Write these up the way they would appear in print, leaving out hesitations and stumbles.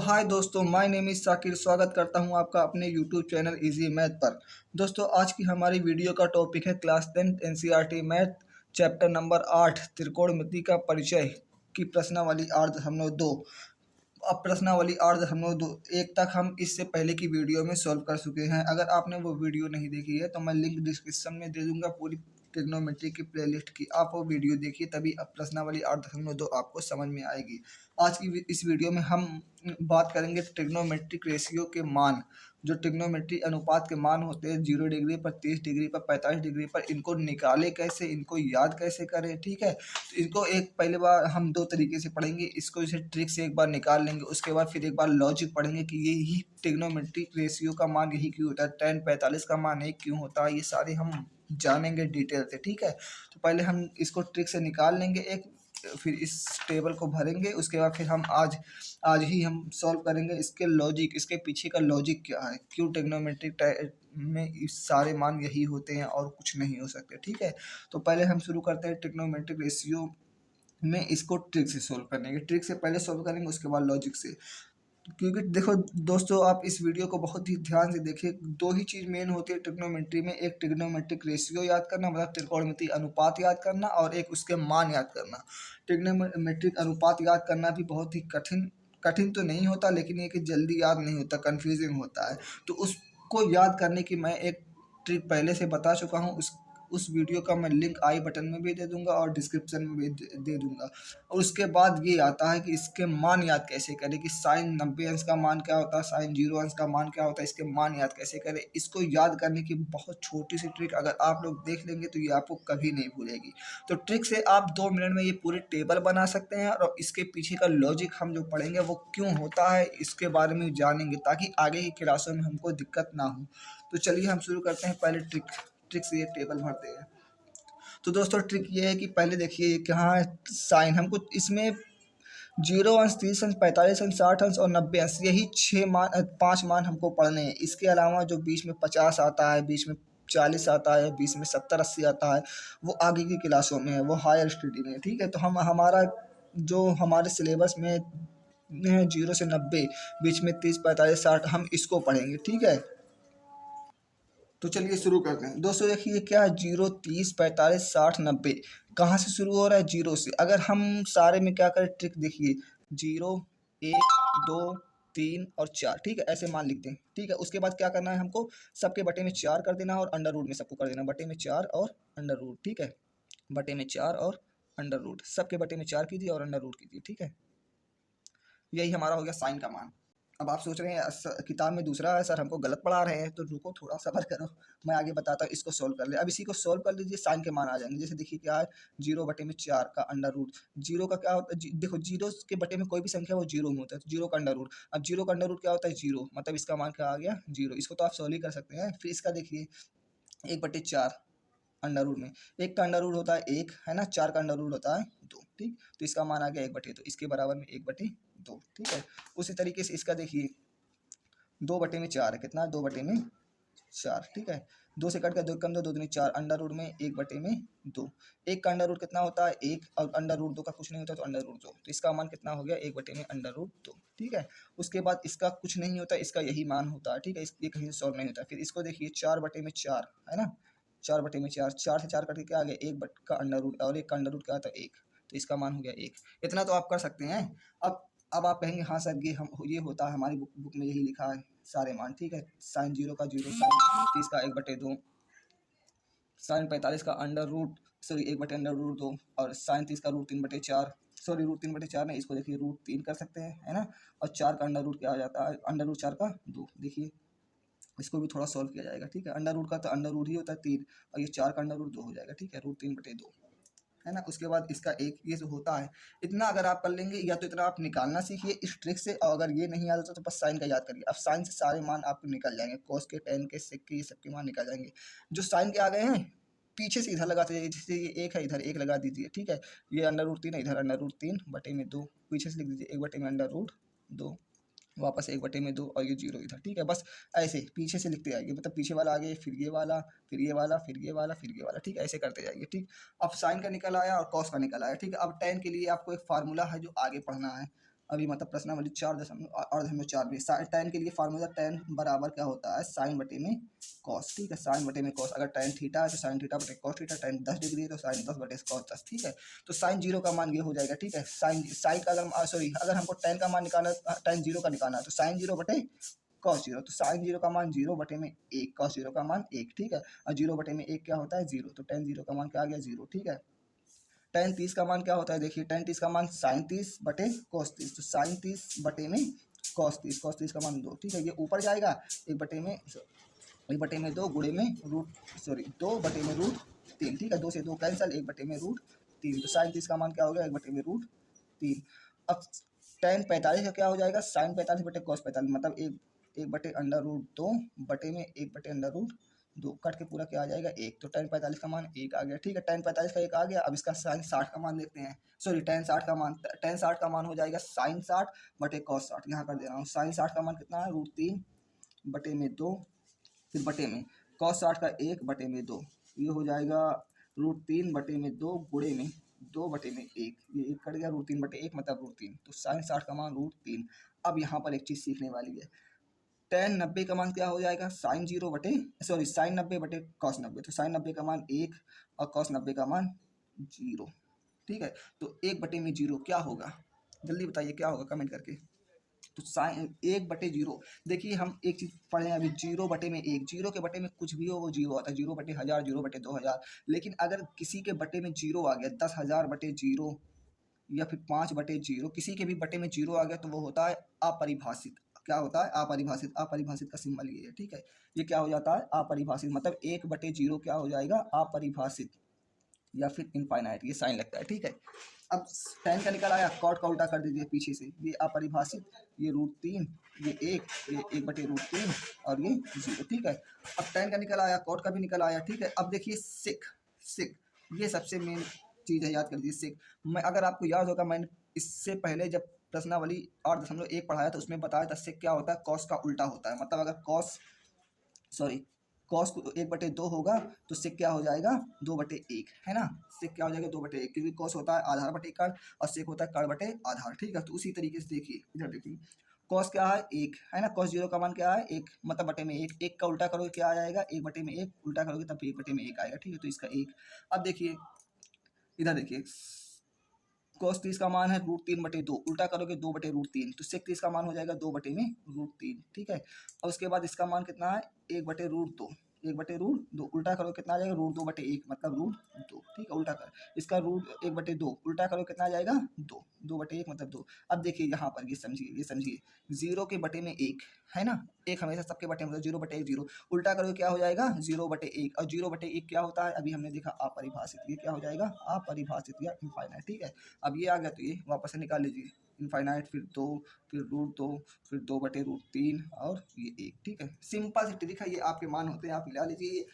तो हाय दोस्तों, my name is Sakir. स्वागत करता हूं आपका अपने यूट्यूब चैनल इजी मैथ पर। दोस्तों, आज की हमारी वीडियो का टॉपिक है class 10 NCERT math chapter number 8 त्रिकोणमिति का परिचय की प्रश्नावली 8.2। अब प्रश्नावली 8.2 तक हम इससे पहले की वीडियो में सॉल्व कर चुके हैं। अगर आपने वो वीडियो नहीं देखी है तो मैं लिंक डिस्क्रिप्शन में दे दूंगा पूरी ट्रिग्नोमेट्री की प्लेलिस्ट की। आप वो वीडियो देखिए, तभी अब प्रश्नावली 8.2 आपको समझ में आएगी। आज की इस वीडियो में हम बात करेंगे ट्रिग्नोमेट्रिक रेशियो के मान, जो ट्रिग्नोमेट्री अनुपात के मान होते हैं 0 डिग्री पर, 30 डिग्री पर, 45 डिग्री पर। इनको निकाले कैसे, इनको याद कैसे करें, ठीक है। तो इनको एक पहले बार हम दो तरीके से पढ़ेंगे। इसको जैसे ट्रिक से एक बार निकाल लेंगे, उसके बाद फिर एक बार लॉजिक पढ़ेंगे कि यही ट्रिग्नोमेट्रिक रेशियो का मान यही क्यों होता है, tan 45 का मान एक क्यों होता है, ये सारे हम जानेंगे डिटेल से, ठीक है। तो पहले हम इसको ट्रिक से निकाल लेंगे एक, फिर इस टेबल को भरेंगे। उसके बाद फिर हम आज ही हम सॉल्व करेंगे इसके लॉजिक, इसके पीछे का लॉजिक क्या है, क्यों ट्रिग्नोमेट्रिक में इस सारे मान यही होते हैं और कुछ नहीं हो सकते, ठीक है। तो पहले हम शुरू करते हैं ट्रिग्नोमेट्रिक रेशियो में इसको ट्रिक से सॉल्व करने के। ट्रिक से पहले सॉल्व करेंगे, उसके बाद लॉजिक से। क्योंकि देखो दोस्तों, आप इस वीडियो को बहुत ही ध्यान से देखिए। दो ही चीज़ मेन होती है ट्रिग्नोमेट्री में, एक ट्रिग्नोमेट्रिक रेशियो याद करना, मतलब त्रिकोणमिति अनुपात याद करना, और एक उसके मान याद करना। ट्रिग्नोमेट्रिक अनुपात याद करना भी बहुत ही कठिन तो नहीं होता, लेकिन ये कि जल्दी याद नहीं होता, कन्फ्यूजिंग होता है। तो उसको याद करने की मैं एक ट्रिक पहले से बता चुका हूँ। उस वीडियो का मैं लिंक आई बटन में भी दे दूंगा और डिस्क्रिप्शन में भी दे दूंगा। और उसके बाद ये आता है कि इसके मान याद कैसे करें, कि साइन 90 अंश का मान क्या होता है, साइन 0 अंश का मान क्या होता है, इसके मान याद कैसे करें। इसको याद करने की बहुत छोटी सी ट्रिक अगर आप लोग देख लेंगे तो ये आपको कभी नहीं भूलेगी। तो ट्रिक से आप 2 मिनट में ये पूरे टेबल बना सकते हैं, और इसके पीछे का लॉजिक हम जो पढ़ेंगे वो क्यों होता है इसके बारे में जानेंगे, ताकि आगे की क्लासों में हमको दिक्कत ना हो। तो चलिए हम शुरू करते हैं। पहले ट्रिक से ये टेबल भरते हैं। तो दोस्तों, ट्रिक ये है कि पहले देखिए कहाँ है साइन। हमको इसमें 0 अंश, 30 अंश, 45 अंश, 60 अंश और 90 अंश, यही 5 मान हमको पढ़ने हैं। इसके अलावा जो बीच में 50 आता है, बीच में 40 आता है, बीच में 70-80 आता है, वो आगे की क्लासों में है, वो हायर स्टडी में है, ठीक है। तो हम हमारा जो हमारे सिलेबस में 0 से 90, बीच में 30, 45, 60, हम इसको पढ़ेंगे, ठीक है। तो चलिए शुरू करते हैं। दोस्तों देखिए क्या है, 0, 30, 45, 60, 90 कहाँ से शुरू हो रहा है, 0 से। अगर हम सारे में क्या करें, ट्रिक देखिए, 0, 1, 2, 3 और 4, ठीक है, ऐसे मान लिख दें, ठीक है। उसके बाद क्या करना है, हमको सबके बटे में 4 कर देना और अंडर रूट में सबको कर देना, बटे में 4 और अंडर रूट, ठीक है। बटे में 4 और अंडर रूट, सबके बटे में 4 कीजिए और अंडर रूट कीजिए, ठीक है। यही हमारा हो गया साइन का मान। अब आप सोच रहे हैं किताब में दूसरा है सर, हमको गलत पढ़ा रहे हैं, तो रुको थोड़ा सब्र करो, मैं आगे बताता हूँ। इसको सोल्व कर ले। अब इसी को सोल्व कर लीजिए, साइन के मान आ जाएंगे। जैसे देखिए क्या है, 0 बटे में 4 का अंडर रूट। 0 का क्या होता है, देखो 0 के बटे में कोई भी संख्या वो 0 में होता है, तो 0 का अंडर रूट। अब 0 का अंडर रूट क्या होता है, 0, मतलब इसका मान क्या आ गया, 0। इसको तो आप सोल्व ही कर सकते हैं। फिर इसका देखिए 1/4 अंडर रूट में, 1 का अंडर रूट होता है 1, है ना, 4 का अंडर रूट होता है 2, ठीक। तो इसका मान आ गया 1/2, इसके बराबर में 1/2, ठीक है। उसी तरीके से इसका देखिए 2/4 है, कितना, 2/4, ठीक है। 2 से कट कर 2 कम 2, 2 दूनी 4, अंडर रूट में 1/2। 1 का अंडर रूट कितना होता है 1, और अंडर रूट 2 का कुछ नहीं होता, तो अंडर रूट 2। तो इसका मान कितना हो गया, 1/2, ठीक है। उसके बाद इसका कुछ नहीं होता, इसका यही मान होता है, ठीक है। ये कहीं से सॉल्व नहीं होता। फिर इसको देखिए 4/4, है ना, 4/4, 4 से 4 कट के क्या आ गया, 1 का अंडर रूट, और 1 का अंडर रूट क्या आता है 1, तो इसका मान हो गया 1। इतना तो आप कर सकते हैं। अब आप कहेंगे हाँ सर, ये होता है, हमारी बुक में यही लिखा है सारे मान, ठीक है। साइन 0 का 0, साइन 30 का 1/2, साइन 45 का अंडर रूट, सॉरी 1/√2, और साइन 30 का √3/4, सॉरी √3/4 नहीं, इसको देखिए √3 कर सकते हैं, है ना। और 4 का अंडर रूट क्या आ जाता है, अंडर रूट 4 का 2, देखिए इसको भी थोड़ा सॉल्व किया जाएगा, ठीक है। अंडर रूट का तो अंडर रूट ही होता है 3, और ये 4 का अंडर रूट 2 हो जाएगा, ठीक है, √3/2, है ना। उसके बाद इसका एक ये जो होता है, इतना अगर आप कर लेंगे, या तो इतना आप निकालना सीखिए इस ट्रिक से, और अगर ये नहीं आता तो बस साइन का याद करिए। अब साइन से सारे मान आपको निकल जाएंगे, कॉस के, टेन के, सेक के, ये सबके मान निकल जाएंगे। जो साइन के आ गए हैं, पीछे से इधर लगाते जाइए। जैसे ये 1 है, इधर 1 लगा दीजिए, ठीक है। ये अंडर रूट 3 है, इधर अंडर रूट 3/2, पीछे से लिख दीजिए 1 में अंडर रूट 2, वापस 1/2 और ये 0 इधर, ठीक है। बस ऐसे पीछे से लिखते जाइए, मतलब पीछे वाला आगे, फिर ये वाला, फिर ये वाला, फिर ये वाला, फिर ये वाला, ठीक है, ऐसे करते जाइए, ठीक। अब साइन का निकल आया और कॉस का निकल आया, ठीक है। अब टेन के लिए आपको एक फार्मूला है जो आगे पढ़ना है। अभी मतलब प्रश्नावली 4.8.4 tan के लिए फार्मूला tan बराबर क्या होता है साइन बटे में कॉस, ठीक है, साइन बटे में कॉस। अगर tan थीटा है तो साइन थीटा बटे कॉस थीटा, tan 10 डिग्री है तो साइन 10 बटे कॉस 10, ठीक है। तो साइन जीरो का मान ये हो जाएगा, ठीक है। साइन साइन का अगर सॉरी अगर हमको tan का मान निकालना, tan जीरो का निकालना है तो साइन जीरो बटे कॉस जीरो, तो साइन जीरो का मान जीरो बटे में एक, कॉस जीरो का मान एक, ठीक है। और जीरो बटे में एक क्या होता है जीरो, तो tan जीरो का मान क्या आ गया जीरो, ठीक है। tan 30 का मान क्या होता है, देखिए tan 30 का मान साइन 30 बटे कॉस 30, तो साइन 30 बटे में कॉस 30, कॉस 30 का मान दो, ठीक है। ये ऊपर जाएगा एक बटे में दो गुणे में दो बटे में रूट तीन, ठीक है। दो से दो कैंसिल, एक बटे में रूट तीन, तो साइन 30 का मान क्या हो गया एक बटे में रूट तीन। अब tan 45 का क्या हो जाएगा साइन 45 बटे कॉस 45, मतलब एक बटे अंडर रूट दो बटे में एक बटे अंडर रूट दो, कट के पूरा क्या आ जाएगा एक, तो tan 45 का मान एक आ गया, ठीक है। tan 45 का एक आ गया। अब इसका साइन 60 का मान देखते हैं, सॉरी tan 60 का मान, tan 60 का मान हो जाएगा साइन 60 बटे कॉस 60, यहाँ कर दे रहा हूँ। साइन 60 का मान कितना है रूट तीन बटे में दो, फिर बटे में कॉस 60 का एक बटे में दो, ये हो जाएगा रूट तीन बटे में दो गुणे में दो बटे में एक, ये एक कट गया, रूट तीन बटे एक मतलब रूट तीन, तो साइन 60 का मान रूट तीन। अब यहाँ पर एक चीज़ सीखने वाली है, tan 90 का मान क्या हो जाएगा साइन जीरो बटे साइन 90 बटे कॉस 90, तो साइन 90 का मान एक और कॉस 90 का मान जीरो, ठीक है। तो एक बटे में जीरो क्या होगा, जल्दी बताइए क्या होगा कमेंट करके। तो साइन एक बटे जीरो, देखिए हम एक चीज़ पढ़े हैं अभी, जीरो बटे में एक, जीरो के बटे में कुछ भी हो वो जीरो आता है, जीरो बटे हज़ार, जीरो बटे 2000, लेकिन अगर किसी के बटे में जीरो आ गया 10,000 बटे जीरो या फिर 5 बटे जीरो, किसी के भी बटे में जीरो आ गया तो वो होता है अपरिभाषित। क्या होता है अपरिभाषित, अपरिभाषित का सिंबल ये है, ठीक है। ये क्या हो जाता है अपरिभाषित, मतलब एक बटे जीरो क्या हो जाएगा अपरिभाषित या फिर इनफाइनाइट, ये साइन लगता है, ठीक है। अब tan का निकल आया, कॉट का उल्टा कर दीजिए पीछे से, ये अपरिभाषित, ये रूट तीन, ये एक बटे रूट तीन और ये जीरो, ठीक है। अब tan का निकल आया, कॉट का भी निकल आया, ठीक है। अब देखिए सिक, सिक ये सबसे मेन चीज़ है, याद कर दीजिए सिक। मैं अगर आपको याद होगा मैंने इससे पहले जब प्रश्नावली 8.1 पढ़ाया तो उसमें बताया था सिक क्या होता है, कॉस का उल्टा होता है, मतलब अगर कॉस को एक बटे दो होगा तो सेक क्या हो जाएगा दो बटे एक, है ना। सेक क्या हो जाएगा दो बटे एक, क्योंकि कॉस होता है आधार बटे कर्ण और सेक होता है कर्ण बटे आधार, ठीक है। तो उसी तरीके से देखिए इधर देखिए, कॉस क्या है एक, है ना, कॉस जीरो का मान क्या है एक, मतलब बटे में एक, एक का उल्टा करोगे क्या आ जाएगा एक बटे में एक, उल्टा करोगे तब एक बटे में एक आएगा, ठीक है। तो इसका एक। अब देखिए इधर देखिए कॉस 30 का मान है रूट तीन बटे दो, उल्टा करोगे दो बटे रूट तीन, तो सेक 30 का मान हो जाएगा दो बटे में रूट तीन, ठीक है। और उसके बाद इसका मान कितना है एक बटे रूट दो, एक बटे रूट दो, उल्टा करो कितना आ जाएगा रूट दो बटे एक मतलब रूट दो, ठीक है। उल्टा कर इसका रूट एक बटे दो, उल्टा करो कितना आ जाएगा दो, दो बटे एक मतलब दो। अब देखिए यहाँ पर ये समझिए, ये समझिए, जीरो के बटे में एक, है ना, एक हमेशा सबके बटे में, जीरो बटे एक जीरो, उल्टा करोगे क्या हो जाएगा जीरो बटे एक, और जीरो बटे एक क्या होता है अभी हमने देखा अपरिभाषित, ये क्या हो जाएगा अपरिभाषित या इनफाइनाइट, ठीक है। अब ये आ गया तो ये वापस से निकाल लीजिए, इनफाइनाइट फिर दो, फिर रूट दो, फिर दो बटे रूट तीन और ये एक, ठीक है। सिंपल सी ट्रिक है, ये आपके मान होते हैं, आप मिला लीजिए।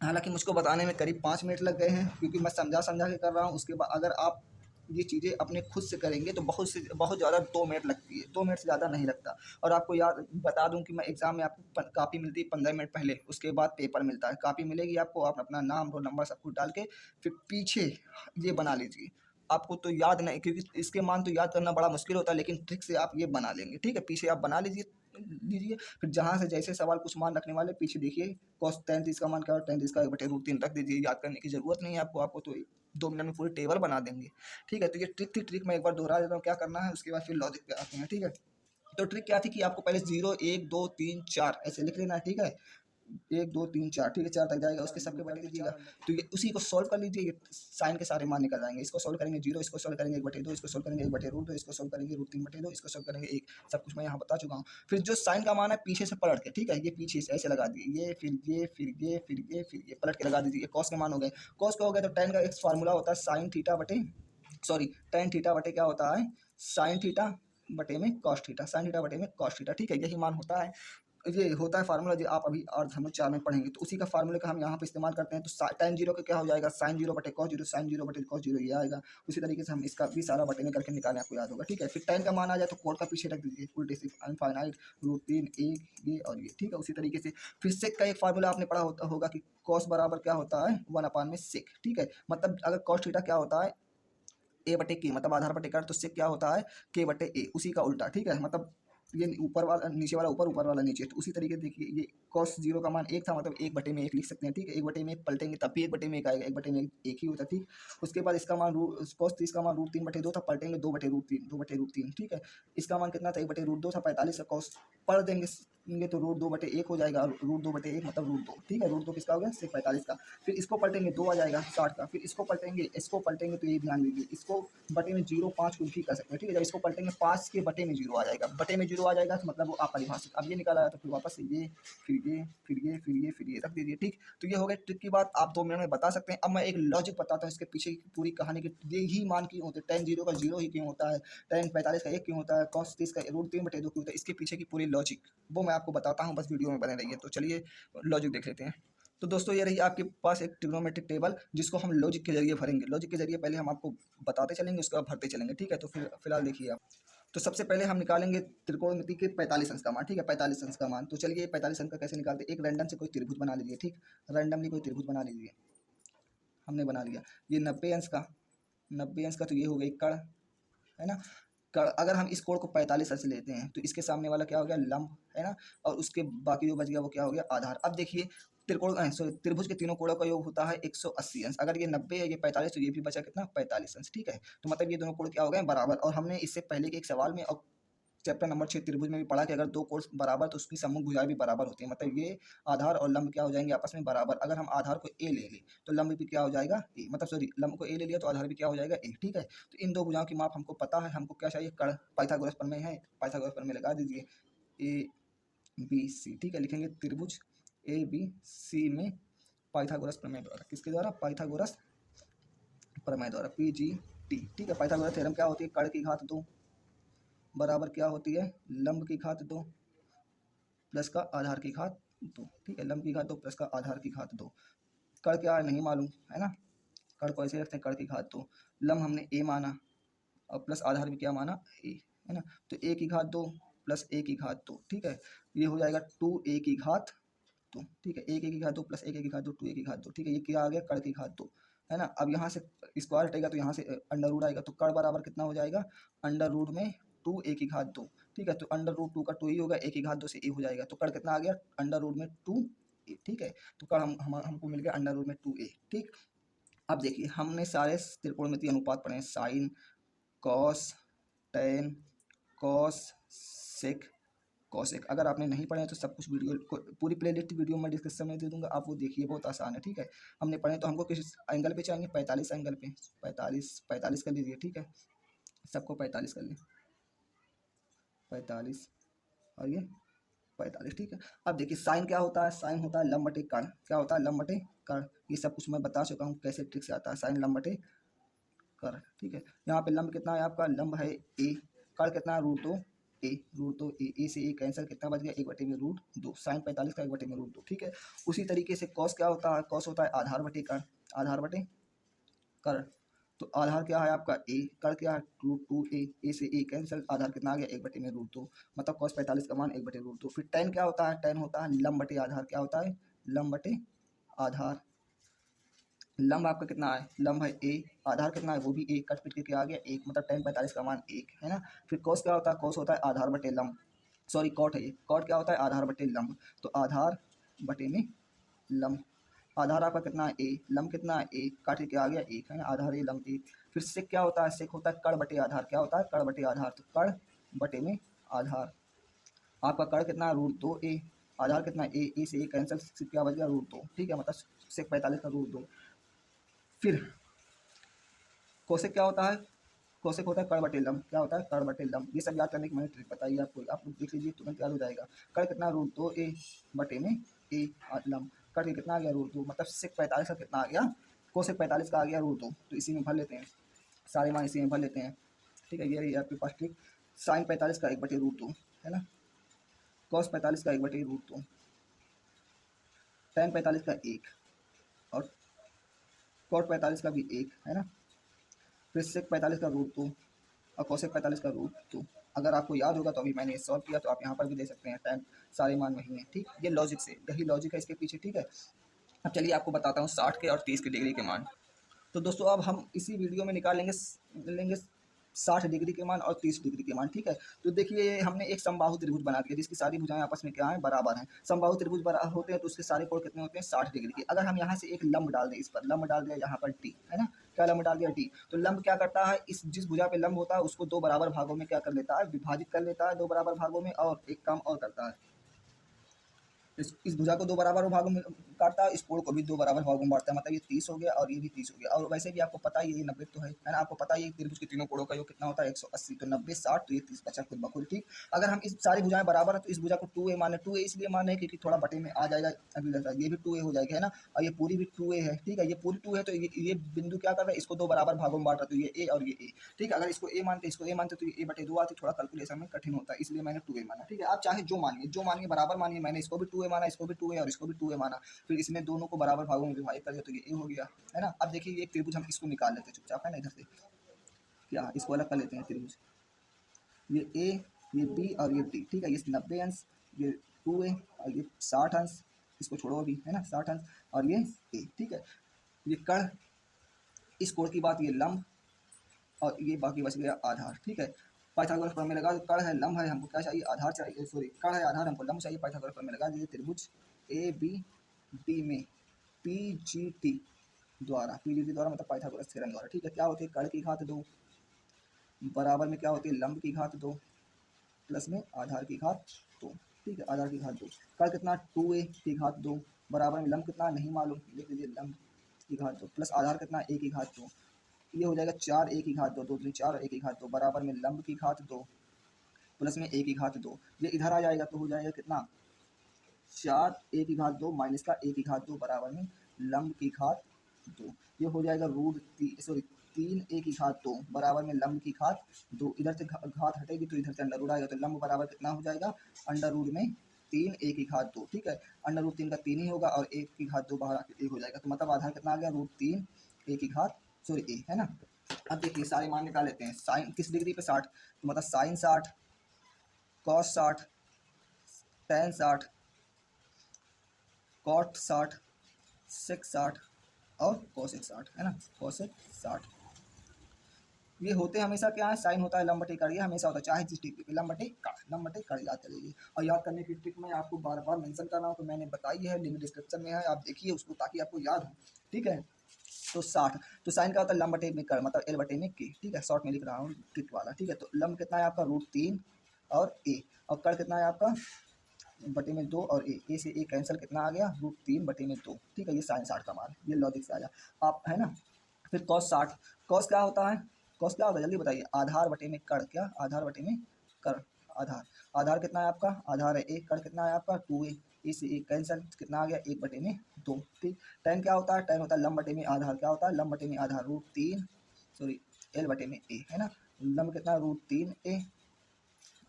हालांकि मुझको बताने में करीब 5 मिनट लग गए हैं क्योंकि मैं समझा समझा के कर रहा हूँ। उसके बाद अगर आप ये चीज़ें अपने खुद से करेंगे तो बहुत ज़्यादा 2 मिनट लगती है, 2 मिनट से ज़्यादा नहीं लगता। और आपको याद बता दूं कि मैं एग्ज़ाम में आपको कापी मिलती है 15 मिनट पहले, उसके बाद पेपर मिलता है। कापी मिलेगी आपको, आप अपना नाम रोल नंबर सब कुछ डाल के फिर पीछे ये बना लीजिए। आपको तो याद नहीं, क्योंकि इसके मान तो याद करना बड़ा मुश्किल होता है, लेकिन ट्रिक से आप ये बना लेंगे, ठीक है। पीछे आप बना लीजिए फिर जहाँ से जैसे सवाल कुछ मान रखने वाले पीछे देखिए, कॉस 33 का मान क्या है, 33 का एक बटे रूट तीन रख दीजिए, याद करने की जरूरत नहीं है आपको तो 2 मिनट में पूरी टेबल बना देंगे, ठीक है। तो ये ट्रिक थी, ट्रिक मैं एक बार दोहरा देता हूँ क्या करना है, उसके बाद फिर लॉजिक पे आते हैं, ठीक है। तो ट्रिक क्या थी कि आपको पहले 0 1 2 3 4 ऐसे लिख लेना है, ठीक है। एक दो तीन चार, ठीक है, चार तक जाएगा, उसके सबके बटे लीजिएगा। तो ये उसी को सॉल्व कर लीजिए, ये साइन के सारे मान निकल जाएंगे। इसको सॉल्व करेंगे जीरो, इसको सॉल्व करेंगे एक बटे दो, इसको सॉल्व करेंगे एक बटे रूट दो, इसको सॉल्व करेंगे रूट तीन बटे दो, इसको सॉल्व करेंगे एक, सब कुछ मैं यहाँ बता चुका हूँ। फिर जो साइन का मान है पीछे से पलट के, ठीक है, ये पीछे से ऐसे लगा दिए, ये फिर ये फिर ये फिर ये फिर ये पलट के लगा दीजिए। कॉस के मान हो गए, कॉस का हो गया तो tan का एक फार्मूला होता है साइन थीटा बटे tan थीटा बटे क्या होता है साइन थीटा बटे में कॉस थीटा, साइन थीटा बटे में कॉस थीटा, ठीक है, यही मान होता है। ये होता है फार्मूला जो आप अभी और हम 4 में पढ़ेंगे, तो उसी का फार्मूले का हम यहाँ पे इस्तेमाल करते हैं। तो tan जीरो का क्या हो जाएगा साइन जीरो बटे कॉस जीरो, साइन जीरो बटे कॉस जीरो, ये आएगा। उसी तरीके से हम इसका भी सारा बटे में करके निकालें, आपको याद होगा, ठीक है। फिर tan का मान आ जाए तो कोड का पीछे रख दीजिए, उल्टे से इनफाइनाइट रूट तीन एक ये और ये, ठीक है। उसी तरीके से फिर सेक का एक फार्मूला आपने पढ़ा होगा कि कॉस बराबर क्या होता है 1/में सेक, ठीक है। मतलब अगर कॉस थीटा क्या होता है ए बटे के, मतलब आधार बटे कर, तो सेक क्या होता है के बटे ए, उसी का उल्टा, ठीक है। मतलब ये ऊपर वाला नीचे वाला ऊपर, ऊपर वाला नीचे, तो उसी तरीके देखिए ये cos 0 का मान 1 था, मतलब 1/1 लिख सकते हैं, ठीक है। 1/1 पलटेंगे तब भी 1/1 आएगा, 1/1 एक ही होता है, ठीक। उसके बाद इसका मान cos 30 का मान √3/2 था, पलटेंगे 2/√3, 2/√3, ठीक है। इसका मान कितना था 1/√2 था, 45 का cos पढ़ देंगे तो √2/1 हो जाएगा, √2/1 मतलब √2, ठीक है। √2 किसका हो गया sec 45 का। फिर इसको पलटेंगे 2 आ जाएगा 60 का, फिर इसको पलटेंगे तो ये ध्यान दीजिए, इसको बटे में 0.5 कुछ भी कर सकते हैं, ठीक है। जब इसको पलटेंगे 5 के बटे में 0 आ जाएगा, बटे में 0 आ जाएगा तो मतलब वो अपरिभाषित। अब ये निकाला तो फिर वापस से ये, फिर ये, फिर ये, फिर ये, फिर ये रख दीजिए, ठीक। तो ये हो गया ट्रिक की बात, आप 2 मिनट में बता सकते हैं। अब मैं एक लॉजिक बताता हूँ इसके पीछे की पूरी कहानी की, ये ही मान क्यों होते हैं, tan 0 का 0 ही क्यों होता है, tan 45 का 1 क्यों होता है, cos 30 का √3/2 क्यों होता है, इसके पीछे की पूरी लॉजिक वो मैं आपको बताता हूँ, बस वीडियो में बने रहिए। तो चलिए लॉजिक देख लेते हैं। तो दोस्तों ये रही आपके पास एक ट्रिग्नोमेट्रिक टेबल, जिसको हम लॉजिक के जरिए भरेंगे। लॉजिक के जरिए पहले हम आपको बताते चलेंगे, उसके बाद भरते चलेंगे, ठीक है। तो फिर फिलहाल देखिए आप, तो सबसे पहले हम निकालेंगे त्रिकोणमिति के 45 अंश का मान, ठीक है, 45 अंश का मान। तो चलिए 45 अंश का कैसे निकालते हैं, एक रैंडम से कोई त्रिभुज बना लीजिए, ठीक, रैंडमली कोई त्रिभुज बना लीजिए, हमने बना लिया। ये 90 अंश का, 90 अंश का, तो ये हो गई कड़, है ना। कड़, अगर हम इस कोण को 45 अंश लेते हैं तो इसके सामने वाला क्या हो गया लंब, है ना, और उसके बाकी जो बच गया वो क्या हो गया आधार। अब देखिए त्रिभुज के तीनों कोणों का योग होता है 180 अंश। अगर ये 90 है, ये 45, तो ये भी बचा कितना 45 अंश, ठीक है। तो मतलब ये दोनों कोण क्या हो गए बराबर। और हमने इससे पहले के एक सवाल में और चैप्टर नंबर 6 त्रिभुज में भी पढ़ा कि अगर दो कोण बराबर तो उसकी सम्मुख भुजाएं भी बराबर होती है, मतलब ये आधार और लंब क्या हो जाएंगे आपस में बराबर। अगर हम आधार को ए ले लें तो लंब भी क्या हो जाएगा ए, मतलब सॉरी लंब को ए ले लिया तो आधार भी क्या हो जाएगा ए, ठीक है। तो इन दो भुजाओं की माप हमको पता है, हमको क्या चाहिए कड़, पाइथागोरस प्रमेय है, पाइथागोरस प्रमेय लगा दीजिए, ए बी सी, ठीक है। लिखेंगे त्रिभुज ए बी सी में पाइथागोरस प्रमेय द्वारा, किसके द्वारा, पाइथागोरस प्रमेय द्वारा, PGT, ठीक है। पाइथागोरस थ्योरम क्या होती है, कड़ की घात 2 बराबर क्या होती है लंब की घात 2 प्लस का आधार की घात 2, ठीक है। लंब की घात 2 प्लस का आधार की घात 2। कड़ क्या है नहीं मालूम, है ना, कड़ को ऐसे रखते हैं कड़ की घात 2, लंब हमने ए माना और प्लस आधार भी क्या माना ए, है ना। तो ए की घात 2 प्लस ए की घात 2, ठीक है। ये हो जाएगा 2a की घात 2, ठीक है। 1a की घात 2 प्लस 1a की घात 2, 2a की घात 2, ठीक है। ये क्या आ गया कड़ की घात 2, है ना। अब यहाँ से स्क्वायर हटेगा तो यहाँ से अंडर रूट आएगा, तो कड़ बराबर कितना हो जाएगा अंडर रूट में 2a की घात 2, ठीक है। तो अंडर रूट 2 का 2 ही होगा, a की घात 2 से a हो जाएगा, तो कड़ कितना आ गया अंडर रूट में 2a, ठीक है। तो कड़ हमको मिल गया अंडर रूट में 2a, ठीक। अब देखिए हमने सारे त्रिकोणमितीय अनुपात पढ़े हैं, साइन, कॉस, टेन, कॉस, सेक, कॉसेक। अगर आपने नहीं पढ़े हैं तो सब कुछ वीडियो को पूरी प्लेलिस्ट वीडियो में डिस्क्रिप्शन में दे दूंगा, आप वो देखिए, बहुत आसान है, ठीक है। हमने पढ़े तो हमको किस एंगल पे चाहिए 45 एंगल पे, 45 कर लीजिए, ठीक है। सबको 45 कर लें, 45 और ये 45, ठीक है। अब देखिए साइन क्या होता है, साइन होता है लंब बटे कर्ण, क्या होता है लंब बटे कर्ण, ये सब कुछ मैं बता चुका हूँ कैसे ट्रिक से आता है साइन लंब बटे कर्ण, ठीक है। यहाँ पे लंब कितना है आपका, लंब है ए, कर्ण कितना है √2 ए, √2 ए से ए कैंसिल, कितना बच गया 1/√2, साइन 45 का 1/√2, ठीक है। उसी तरीके से कॉस क्या होता है, कॉस होता है आधार बटे कर्ण, आधार बटे कर्ण। तो आधार क्या है आपका ए, कर्ण क्या है √2a, ए से ए कैंसिल, आधार कितना आ गया 1/√2, मतलब cos 45 का मान 1/√2। फिर tan क्या होता है, tan होता है लंब बटे आधार, क्या होता है लंब बटे आधार। लंब आपका कितना है, लंब है ए, आधार कितना है वो भी एक, कट पिट के क्या आ गया 1, मतलब tan 45 का मान 1, है ना। फिर cos क्या होता है, cos होता है आधार बटे लंब, सॉरी कॉट है ये, कॉट क्या होता है आधार बटे लंब, तो आधार बटे में लंब। आधार आपका कितना है ए, लंब कितना है ए, काट के क्या आ गया 1, है ना, आधार ए लंब 1। फिर सेक क्या होता है, सेक होता है कड़ बटे आधार, क्या होता है कड़ बटे आधार, तो कड़ बटे में आधार। आपका कड़ कितना है √2a, आधार कितना है ए से ए कैंसिल, क्या बच गया √2, ठीक है, मतलब सेक 45 का √2। फिर कोसेक क्या होता है, कोसेक होता है कड़ बटे लंब, क्या होता है कड़ बटे लंब। ये सब याद करने की मैंने ट्रिक बताई आपको, आप लोग देख लीजिए तुरंत याद हो जाएगा। कड़ कितना √2a बटे में ए लंब, कड़ के कितना आ गया √2, मतलब सेक 45 का कितना आ गया, कोसेक 45 का आ गया √2। तो इसी में भर लेते हैं, सारे मान इसी में भर लेते हैं, ठीक है। ये रही आपके पास ट्रिक, साइन 45 का 1/√2, है ना, कॉस 45 का 1/√2, tan 45 का 1 और कॉट 45 का भी 1, है ना। फिर सेक 45 का √2 और कोसेक 45 का √2। अगर आपको याद होगा तो अभी मैंने सॉल्व किया, तो आप यहाँ पर भी दे सकते हैं, टाइम सारे मान वही हैं, ठीक। ये लॉजिक से, यही लॉजिक है इसके पीछे, ठीक है। अब चलिए आपको बताता हूँ 60 के और 30 के डिग्री के मान। तो दोस्तों अब हम इसी वीडियो में निकाल लेंगे लेंगे 60 डिग्री के मान और 30 डिग्री के मान। ठीक है, तो देखिए हमने एक समबाहु त्रिभुज बना दिया जिसकी सारी भुजाएं आपस में क्या है, बराबर हैं। समबाहु त्रिभुज बराबर होते हैं तो उसके सारे कोण कितने होते हैं, 60 डिग्री के। अगर हम यहाँ से एक लंब डाल दें, इस पर लंब डाल दिया यहाँ पर टी, है ना, क्या लंब डाल दिया टी, तो लंब क्या करता है, इस जिस भुजा पे लंब होता है उसको दो बराबर भागों में क्या कर लेता है, विभाजित कर लेता है दो बराबर भागों में, और एक काम और करता है, इस भुजा को दो बराबर भागों में काटता है, इस कोण को भी दो बराबर भागों में बांटता है। मतलब ये 30 हो गया और ये भी 30 हो गया। और वैसे भी आपको पता ही है ये 90 तो है ना, आपको पता ही है त्रिभुज के तीनों कोणों का योग कितना होता है, 180। तो 90 60, तो ये 30 बचा खुद बखुद। ठीक, अगर हम इस सारी भुजाएं बराबर है तो इस भुजा को 2a माने, 2a इसलिए माने क्योंकि थोड़ा बटे में आ जाएगा, अभी लगता है ये भी 2a हो जाएगा, है ना, और ये पूरी भी 2a है। ठीक है, ये पूरी 2 है तो ये बिंदु क्या कर रहा है, इसको दो बराबर भागों में बांट रहा है, तो ये a और ये a। ठीक है, अगर इसको a मानते इसको a मानते तो ये a बटे 2 आती, थोड़ा कैलकुलेशन में कठिन होता है, इसलिए मैंने 2a माना। ठीक है, आप चाहे जो मानिए बराबर मानिए, मैंने इसको भी 2a माना, इसको भी 2a और इसको भी 2a माना, फिर इसने दोनों को बराबर भागों में विभाजित कर दिया तो ये a हो गया, है ना। अब देखिए ये त्रिभुज हम इसको निकाल लेते हैं चुपचाप, है ना, इधर से क्या इसको अलग कर लेते हैं त्रिभुज, ये a, ये b और ये d। ठीक है, ये 90 अंश, ये 2a और ये 60 अंश, इसको छोड़ो अभी, है ना, 60 अंश, और ये a। ठीक है, ये कर्ण, इस कोण की बात, ये लंब, और ये बाकी बच गया आधार। ठीक है, पाइथागोरस प्रमेय लगा, कर्ण है लंब है, हमको क्या चाहिए, आधार चाहिए, सॉरी कर्ण है आधार, हमको लंब चाहिए। पाइथागोरस प्रमेय लगा दीजिए, त्रिभुज ए बी डी में पीजीटी द्वारा, पीजीटी द्वारा मतलब पाइथागोरस थ्योरम द्वारा। ठीक है, क्या होती है, कर्ण की घात 2 बराबर में क्या होती है, लंब की घात 2 प्लस में आधार की घात 2। ठीक है, आधार की घात 2, कर्ण कितना 2a की घात 2 बराबर में लंब कितना नहीं मालूम, लिख लीजिए लंब की घात 2 प्लस आधार कितना a की घात 2, ये हो जाएगा 4a की घात 2, 2 3 4 a की घात 2 बराबर में लंब की घात 2 प्लस में a की घात 2। ये इधर आ जाएगा तो हो जाएगा कितना, 4a की घात 2 माइनस का a की घात 2 बराबर में लंब की घात 2। ये हो जाएगा रूट 3a की घात 2 बराबर में लंब की घात 2। इधर से घात हटेगी तो इधर से अंडर रूट आएगा, तो लंब बराबर कितना हो जाएगा, अंडर रूट में 3a की घात 2। ठीक है, अंडर रूट 3 का 3 ही होगा और 1 की घात 2 बाहर आके 1 हो जाएगा, तो मतलब आधार कितना आ गया, रूट 3 a की घात a, है ना। अब देखिए सारे मान निकाल लेते हैं। साइन किस डिग्री पे 60, तो मतलब साइन 60, कॉस 60, टेन 60, कॉट 60, सेक 60 और कोसेक 60, है ना, कोसेक 60। ये होते हमेशा क्या है, साइन होता है लंब बटे कड़, ये हमेशा होता है चाहे जिस डिग्री पे, लंब बटे कड़ याद करिए। और याद करने की ट्रिक मैं आपको बार बार मेंशन कर रहा हूँ, तो मैंने बताई है, लिंक डिस्क्रिप्शन में है, आप देखिए उसको ताकि आपको याद हो। ठीक है, तो 60, तो साइन का होता है लंब बटे में कड़, मतलब एल बटे में के। ठीक है, शॉर्ट में लिख रहा हूँ ट्रिक वाला। ठीक है, तो लंब कितना है आपका, रूट 3 और a, और कड़ कितना है आपका बटे में 2 और ए से ए कैंसिल, कितना आ गया, रूट 3 बटे में 2। ठीक है, ये साइन 60 का मान, ये लॉजिक से आया आप, है ना। फिर कॉस 60, कॉस क्या होता है, कॉस क्या होता है जल्दी बताइए, आधार बटे में कड़, क्या आधार बटे में कड़, आधार, आधार कितना है आपका, आधार है एक, कड़ कितना है आपका 2a, ए से एक कैंसिल, कितना आ गया 1 बटे में 2। ठीक, टेन क्या होता है, टेन होता है लंब बटे में आधार, क्या होता है लंब बटे में आधार, रूट 3 सॉरी एल बटे में ए, है ना, लंब कितना रूट 3a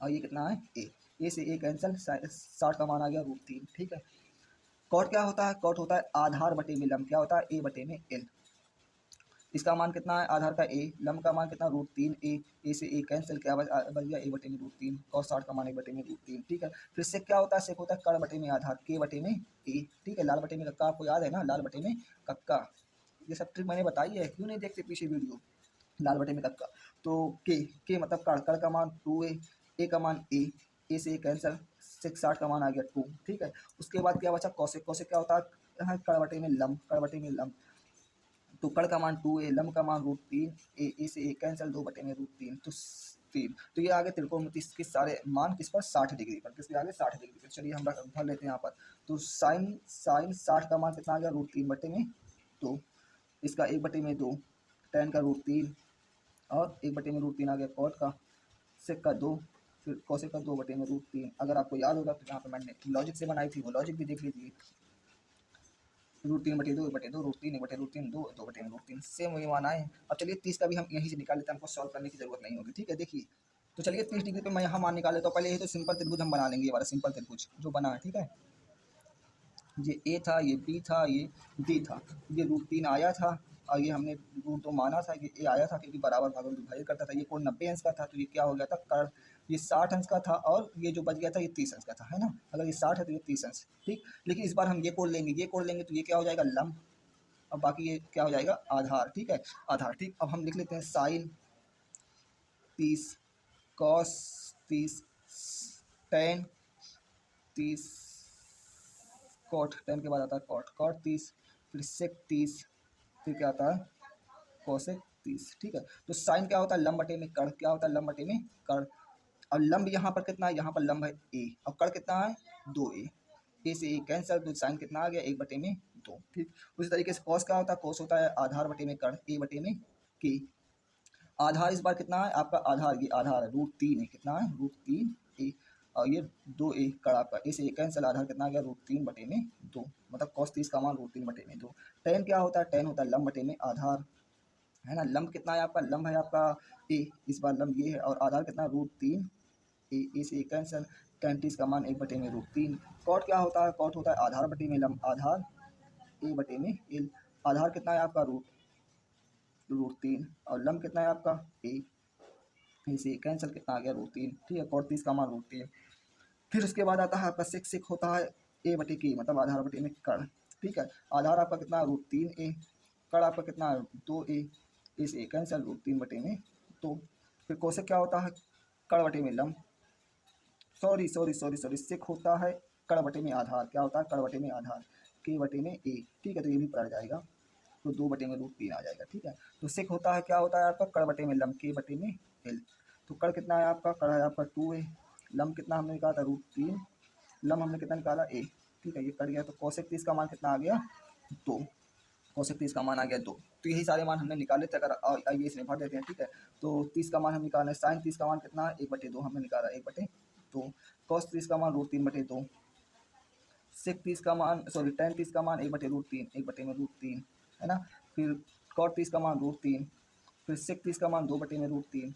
और ये कितना है ए से ए कैंसिल, 60 का मान आ गया रूट 3। ठीक है, कॉट क्या होता है, कॉट होता है आधार बटे में लंब, क्या होता है ए बटे में एल, इसका मान कितना है, आधार का ए, लंब का मान कितना रूट 3a, ए से ए कैंसिल, क्या बच गया ए बटे में रूट 3, कॉस 60 का मान 1 बटे में रूट 3। ठीक है, फिर सेक क्या होता है, सेक होता है कड़ बटे में आधार, के बटे में ए। ठीक है, लाल बटे में कक्का, आपको याद है ना, लाल बटे में कक्का, ये सब ट्रिक मैंने बताई है, क्यों नहीं देखते पीछे वीडियो, लाल बटे में कक्का। तो के मतलब कड़, कड़ का मान 2a, ए का मान ए से ए कैंसिल, 60 का मान आ गया 2। ठीक है, उसके बाद क्या बचा, कौशिक, कौशिक क्या होता है, कड़ बटे में लंब, कड़ बटे में लंब, तो कड़ का मान 2a, लंब का मान रूट 3, ए से ए कैंसिल, 2 बटे में रूट 3, तो 3। तो ये आगे त्रिकोणमिति के सारे मान किस पर, 60 डिग्री पर, किसके आगे 60 डिग्री पर। चलिए हम भर लेते हैं यहाँ पर, तो साइन 60 का मान कितना आ गया, रूट 3 बटे में 2, इसका 1 बटे में 2, टेन का रूट 3 और 1 बटे में रूट 3 आ गया कॉट का, सेक का 2, फिर कोसेक का 2 बटे में रूट 3। अगर आपको याद होगा तो यहाँ पर मैंने लॉजिक से बनाई थी, वो लॉजिक भी देख लीजिए, रूट 3 बटे 2, 1 बटे 2, रूट 3, 1 बटे रूट 3, 2, 2 बटे में रूट 3, सेम वही मान आए। अब चलिए 30 का भी हम यहीं से निकाल लेते हैं, हमको सॉल्व करने की जरूरत नहीं होगी। ठीक है, देखिए तो चलिए 30 डिग्री पे मैं यहाँ मान निकाल लेता हूँ। पहले ये तो सिंपल त्रिभुज हम बना लेंगे, ये वाला सिंपल त्रिभुज जो बना है। ठीक है, ये ए था, ये बी था, ये डी था, ये रूट 3 आया था और ये हमने रूट 2 माना था, ये ए आया था क्योंकि बराबर भागों में विभाजित करता था। ये कोण 90 अंश का था तो ये क्या हो गया था, कर ये 60 अंश का था, और ये जो बच गया था ये 30 अंश का था, है ना, अगर ये 60 है तो ये 30 अंश। ठीक, लेकिन इस बार हम ये कोण लेंगे, ये कोण लेंगे तो ये क्या हो जाएगा लंब, अब बाकी ये क्या हो जाएगा, आधार, ठीक है, आधार, ठीक। अब हम लिख लेते हैं sine 30, cos 30, tan 30, cot, tan के बाद आता है कॉट, कॉट 30, फिर सेक 30, फिर क्या आता है कोसेक 30, ठीक है। तो साइन क्या होता है, लंब बटे में कर्ण, क्या होता है, लंब बटे में कर्ण। और लंब यहाँ पर कितना है, यहाँ पर लंब है ए, और कर्ण कितना है 2a, ए से ए कैंसिल, तो साइन कितना आ गया 1/2, ठीक। उसी तरीके से कॉस क्या होता है, कॉस होता है आधार बटे में कर्ण, a/के। आधार इस बार कितना है आपका, आधार ये आधार है √3 है, कितना है √3a, और ये 2a कड़ा आपका ए से ए कैंसिल, आधार कितना आ गया √3/2, मतलब cos 30 का मान √3/2। टेन क्या होता है, टेन होता है लंब बटे में आधार, है ना। लंब कितना है आपका, लंब है आपका ए, इस बार लंब ये है, और आधार कितना √3 ए से ए कैंसिल, tan 30 का मान 1/√3। कॉट क्या होता है, कॉट होता है आधार बटे में लंब, आधार a/l, आधार कितना है आपका √3, और लंब कितना है आपका ए से कैंसिल, कितना आ गया √3, ठीक है, कॉट 30 का मान √3। फिर उसके बाद आता है आपका सेक, सेक होता है a/k, मतलब आधार बटे में कर्ण, ठीक है। आधार आपका कितना √3a, कर्ण आपका कितना 2a, ए से ए कैंसिल √3/2। फिर कोसेक क्या होता है, कर्ण बटे में लंब, सॉरी सेक होता है कर्ण बटे में आधार, क्या होता है कर्ण बटे में आधार, k/a, ठीक है, तो ये भी पलट जाएगा, तो 2/√3 आ जाएगा, ठीक है। तो सेक होता है, क्या होता है आपका कर्ण बटे में लंब, k/l, तो कर्ण कितना है आपका, कर्ण है आपका 2a, लंब कितना हमने निकाला था √3, लंब हमने कितना निकाला a, ठीक है, ये कट गया। तो कोसेक 30 का मान कितना आ गया 2, कोसेक 30 का मान आ गया 2। तो यही सारे मान हमने निकाले थे, अगर आइए इसमें भर देते हैं, ठीक है। तो 30 का मान हम निकाले, साइन 30 का मान कितना है 1/2 हमने निकाला, 1/2, कॉस 30 का मान √3/2, सेक 30 का मान सॉरी टेन 30 का मान 1/√3, 1/√3, है ना। फिर कॉट 30 का मान √3, फिर सेक 30 का मान 2/√3,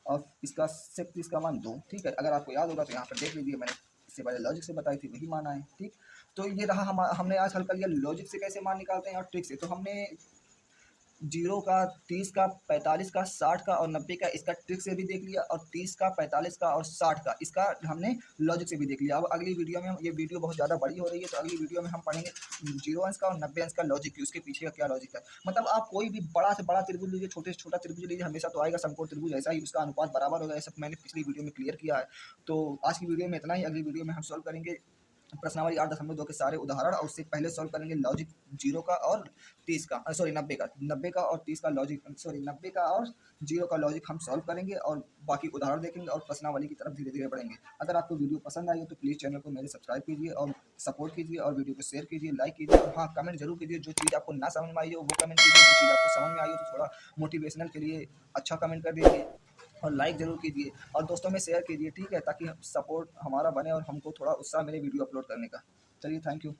और इसका सेक 30 का मान 2, ठीक है। अगर आपको याद होगा तो यहाँ पर देख लीजिए, मैंने इससे पहले लॉजिक से बताई थी, वही माना है, ठीक। तो ये रहा हमने आज हल कर लिया लॉजिक से कैसे मान निकालते हैं और ट्रिक से। तो हमने 0 का, 30 का, 45 का, 60 का और 90 का इसका ट्रिक से भी देख लिया, और 30 का, 45 का और 60 का इसका हमने लॉजिक से भी देख लिया। अब अगली वीडियो में ये वीडियो बहुत ज़्यादा बड़ी हो रही है, तो अगली वीडियो में हम पढ़ेंगे 0 अंश का और 90 अंश का लॉजिक, उसके पीछे का क्या लॉजिक है। मतलब आप कोई भी बड़ा से बड़ा त्रिभुज लीजिए, छोटे से छोटा त्रिभुज लीजिए, हमेशा तो आएगा समकोण त्रिभुज, ऐसा ही उसका अनुपात बराबर होगा, ये सब मैंने पिछली वीडियो में क्लियर किया है। तो आज की वीडियो में इतना ही, अगली वीडियो में हम सॉल्व करेंगे प्रश्नावली 8.2 के सारे उदाहरण, और उससे पहले सॉल्व करेंगे लॉजिक 0 का और 30 का, सॉरी 90 का और 30 का लॉजिक, सॉरी 90 का और 0 का लॉजिक हम सॉल्व करेंगे, और बाकी उदाहरण देखेंगे और प्रश्नावली की तरफ धीरे धीरे बढ़ेंगे। अगर आपको वीडियो पसंद आई हो तो प्लीज़ चैनल को मेरे सब्सक्राइब कीजिए और सपोर्ट कीजिए, और वीडियो को शेयर कीजिए, लाइक कीजिए, और हाँ कमेंट जरूर कीजिए, जो चीज़ आपको ना समझ में आई हो वो कमेंट कीजिए, जो चीज़ आपको समझ में आई हो तो थोड़ा मोटिवेशनल के लिए अच्छा कमेंट कर दीजिए, और लाइक ज़रूर कीजिए, और दोस्तों में शेयर कीजिए, ठीक है, ताकि सपोर्ट हमारा बने और हमको थोड़ा उत्साह मिले वीडियो अपलोड करने का। चलिए, थैंक यू।